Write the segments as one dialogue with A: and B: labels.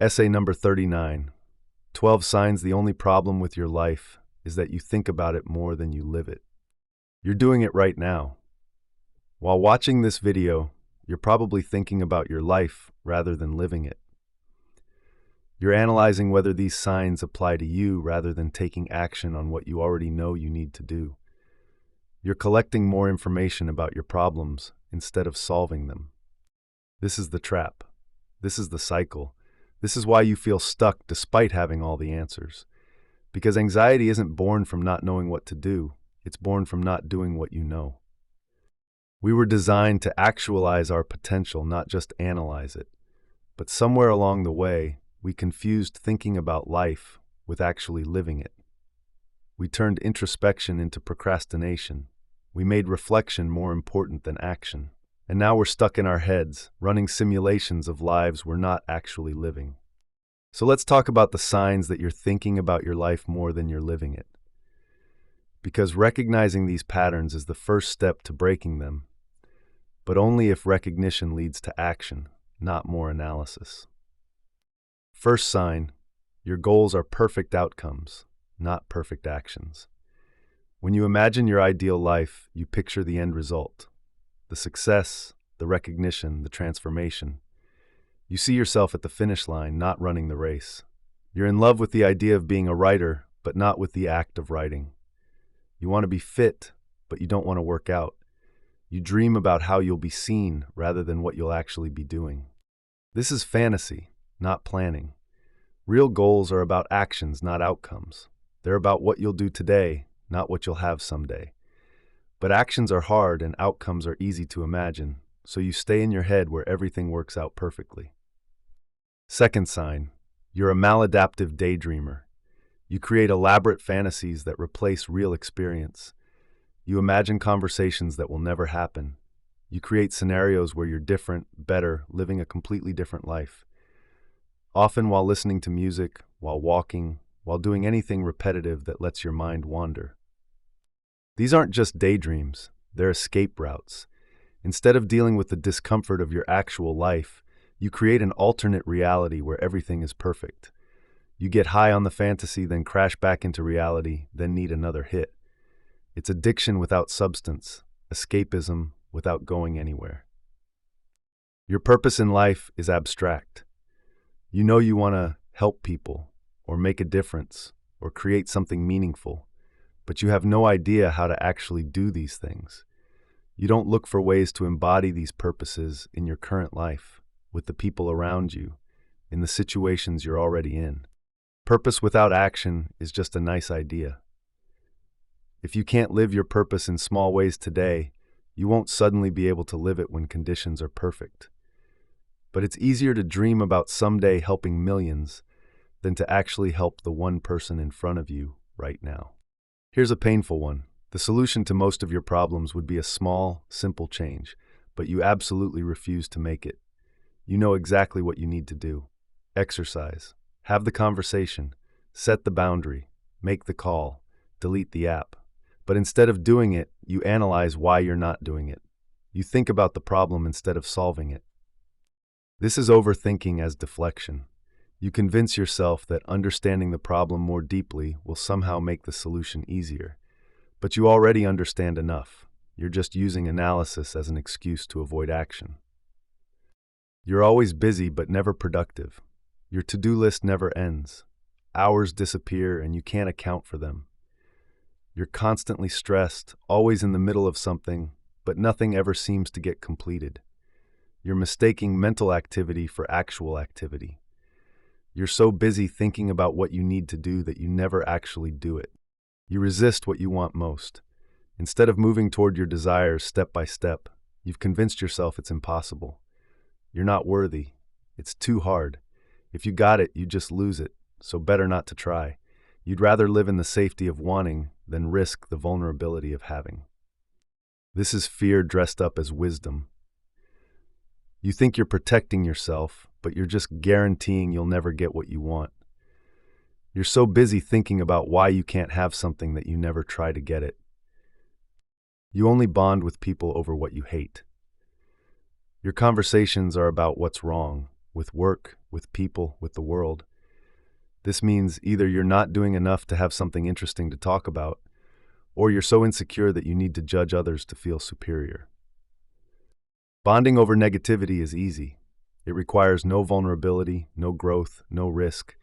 A: Essay number 39. 12 signs the only problem with your life is that you think about it more than you live it. You're doing it right now. While watching this video, you're probably thinking about your life rather than living it. You're analyzing whether these signs apply to you rather than taking action on what you already know you need to do. You're collecting more information about your problems instead of solving them. This is the trap. This is the cycle. This is why you feel stuck despite having all the answers. Because anxiety isn't born from not knowing what to do. It's born from not doing what you know. We were designed to actualize our potential, not just analyze it. But somewhere along the way, we confused thinking about life with actually living it. We turned introspection into procrastination. We made reflection more important than action. And now we're stuck in our heads, running simulations of lives we're not actually living. So let's talk about the signs that you're thinking about your life more than you're living it. Because recognizing these patterns is the first step to breaking them, but only if recognition leads to action, not more analysis. First sign, your goals are perfect outcomes, not perfect actions. When you imagine your ideal life, you picture the end result. The success, the recognition, the transformation. You see yourself at the finish line, not running the race. You're in love with the idea of being a writer, but not with the act of writing. You want to be fit, but you don't want to work out. You dream about how you'll be seen rather than what you'll actually be doing. This is fantasy, not planning. Real goals are about actions, not outcomes. They're about what you'll do today, not what you'll have someday. But actions are hard and outcomes are easy to imagine, so you stay in your head where everything works out perfectly. Second sign, you're a maladaptive daydreamer. You create elaborate fantasies that replace real experience. You imagine conversations that will never happen. You create scenarios where you're different, better, living a completely different life. Often while listening to music, while walking, while doing anything repetitive that lets your mind wander. These aren't just daydreams, they're escape routes. Instead of dealing with the discomfort of your actual life, you create an alternate reality where everything is perfect. You get high on the fantasy, then crash back into reality, then need another hit. It's addiction without substance, escapism without going anywhere. Your purpose in life is abstract. You know you want to help people, or make a difference, or create something meaningful. But you have no idea how to actually do these things. You don't look for ways to embody these purposes in your current life, with the people around you, in the situations you're already in. Purpose without action is just a nice idea. If you can't live your purpose in small ways today, you won't suddenly be able to live it when conditions are perfect. But it's easier to dream about someday helping millions than to actually help the one person in front of you right now. Here's a painful one. The solution to most of your problems would be a small, simple change, but you absolutely refuse to make it. You know exactly what you need to do. Exercise. Have the conversation. Set the boundary. Make the call. Delete the app. But instead of doing it, you analyze why you're not doing it. You think about the problem instead of solving it. This is overthinking as deflection. You convince yourself that understanding the problem more deeply will somehow make the solution easier. But you already understand enough. You're just using analysis as an excuse to avoid action. You're always busy but never productive. Your to-do list never ends. Hours disappear and you can't account for them. You're constantly stressed, always in the middle of something, but nothing ever seems to get completed. You're mistaking mental activity for actual activity. You're so busy thinking about what you need to do that you never actually do it. You resist what you want most. Instead of moving toward your desires step by step, you've convinced yourself it's impossible. You're not worthy. It's too hard. If you got it, you'd just lose it, so better not to try. You'd rather live in the safety of wanting than risk the vulnerability of having. This is fear dressed up as wisdom. You think you're protecting yourself, but you're just guaranteeing you'll never get what you want. You're so busy thinking about why you can't have something that you never try to get it. You only bond with people over what you hate. Your conversations are about what's wrong, with work, with people, with the world. This means either you're not doing enough to have something interesting to talk about, or you're so insecure that you need to judge others to feel superior. Bonding over negativity is easy. It requires no vulnerability, no growth, no risk.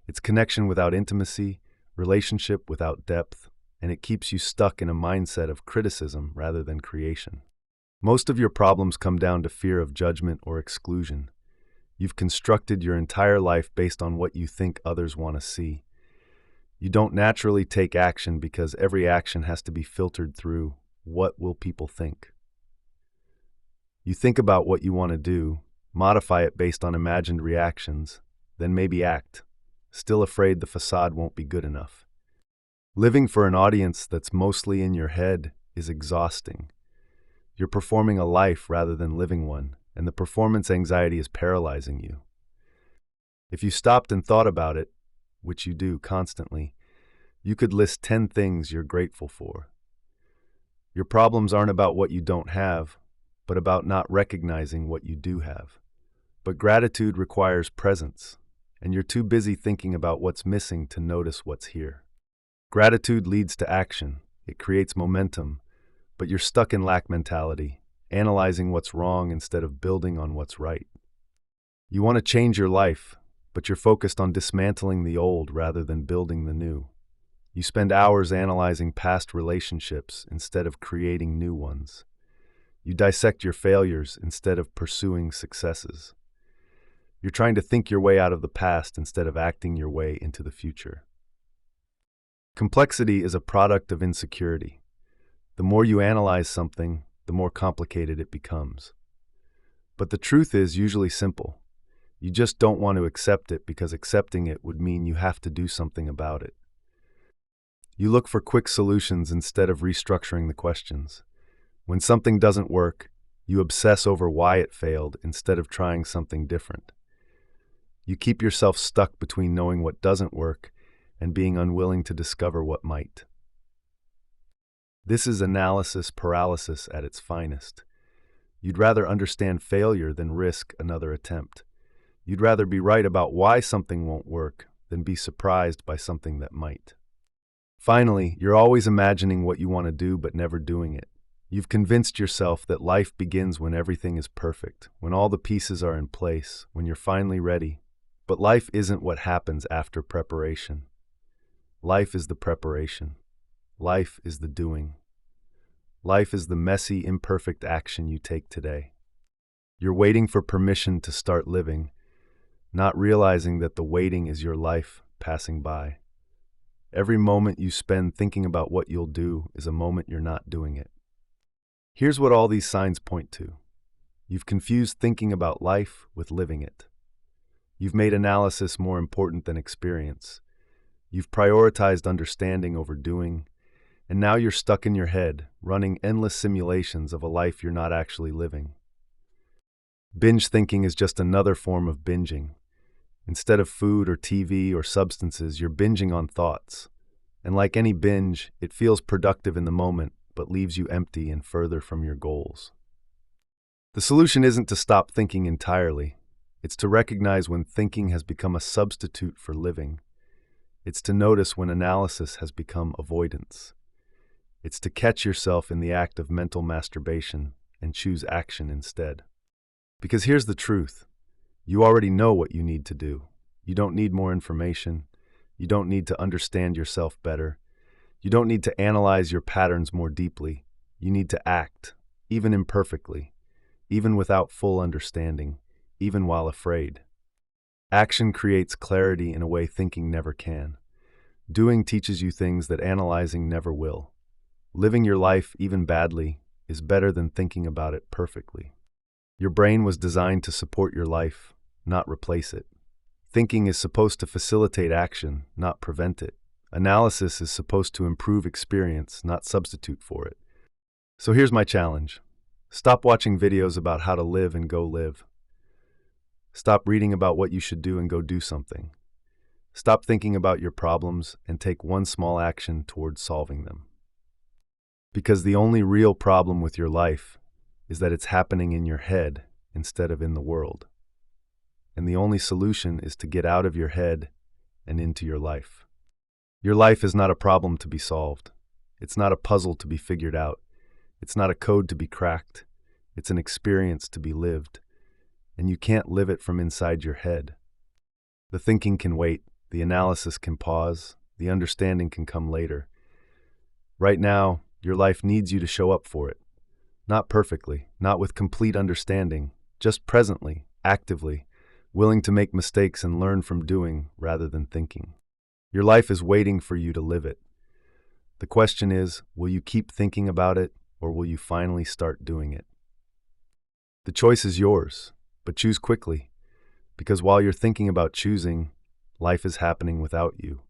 A: It's connection without intimacy, relationship without depth, and it keeps you stuck in a mindset of criticism rather than creation. Most of your problems come down to fear of judgment or exclusion. You've constructed your entire life based on what you think others want to see. You don't naturally take action because every action has to be filtered through what will people think. You think about what you want to do, modify it based on imagined reactions, then maybe act, still afraid the facade won't be good enough. Living for an audience that's mostly in your head is exhausting. You're performing a life rather than living one, and the performance anxiety is paralyzing you. If you stopped and thought about it, which you do constantly, you could list 10 things you're grateful for. Your problems aren't about what you don't have, but about not recognizing what you do have. But gratitude requires presence, and you're too busy thinking about what's missing to notice what's here. Gratitude leads to action. It creates momentum, but you're stuck in lack mentality, analyzing what's wrong instead of building on what's right. You want to change your life, but you're focused on dismantling the old rather than building the new. You spend hours analyzing past relationships instead of creating new ones. You dissect your failures instead of pursuing successes. You're trying to think your way out of the past instead of acting your way into the future. Complexity is a product of insecurity. The more you analyze something, the more complicated it becomes. But the truth is usually simple. You just don't want to accept it because accepting it would mean you have to do something about it. You look for quick solutions instead of restructuring the questions. When something doesn't work, you obsess over why it failed instead of trying something different. You keep yourself stuck between knowing what doesn't work and being unwilling to discover what might. This is analysis paralysis at its finest. You'd rather understand failure than risk another attempt. You'd rather be right about why something won't work than be surprised by something that might. Finally, you're always imagining what you want to do but never doing it. You've convinced yourself that life begins when everything is perfect, when all the pieces are in place, when you're finally ready. But life isn't what happens after preparation. Life is the preparation. Life is the doing. Life is the messy, imperfect action you take today. You're waiting for permission to start living, not realizing that the waiting is your life passing by. Every moment you spend thinking about what you'll do is a moment you're not doing it. Here's what all these signs point to. You've confused thinking about life with living it. You've made analysis more important than experience. You've prioritized understanding over doing, and now you're stuck in your head, running endless simulations of a life you're not actually living. Binge thinking is just another form of binging. Instead of food or TV or substances, you're binging on thoughts. And like any binge, it feels productive in the moment, but leaves you empty and further from your goals. The solution isn't to stop thinking entirely. It's to recognize when thinking has become a substitute for living. It's to notice when analysis has become avoidance. It's to catch yourself in the act of mental masturbation and choose action instead. Because here's the truth. You already know what you need to do. You don't need more information. You don't need to understand yourself better. You don't need to analyze your patterns more deeply. You need to act, even imperfectly, even without full understanding, even while afraid. Action creates clarity in a way thinking never can. Doing teaches you things that analyzing never will. Living your life, even badly, is better than thinking about it perfectly. Your brain was designed to support your life, not replace it. Thinking is supposed to facilitate action, not prevent it. Analysis is supposed to improve experience, not substitute for it. So here's my challenge. Stop watching videos about how to live and go live. Stop reading about what you should do and go do something. Stop thinking about your problems and take one small action towards solving them. Because the only real problem with your life is that it's happening in your head instead of in the world. And and the only solution is to get out of your head and into your life. Your life is not a problem to be solved. It's not a puzzle to be figured out. It's not a code to be cracked. It's an experience to be lived, and you can't live it from inside your head. The thinking can wait, the analysis can pause, the understanding can come later. Right now, your life needs you to show up for it. Not perfectly, not with complete understanding, just presently, actively, willing to make mistakes and learn from doing rather than thinking. Your life is waiting for you to live it. The question is, will you keep thinking about it, or will you finally start doing it? The choice is yours, but choose quickly, because while you're thinking about choosing, life is happening without you.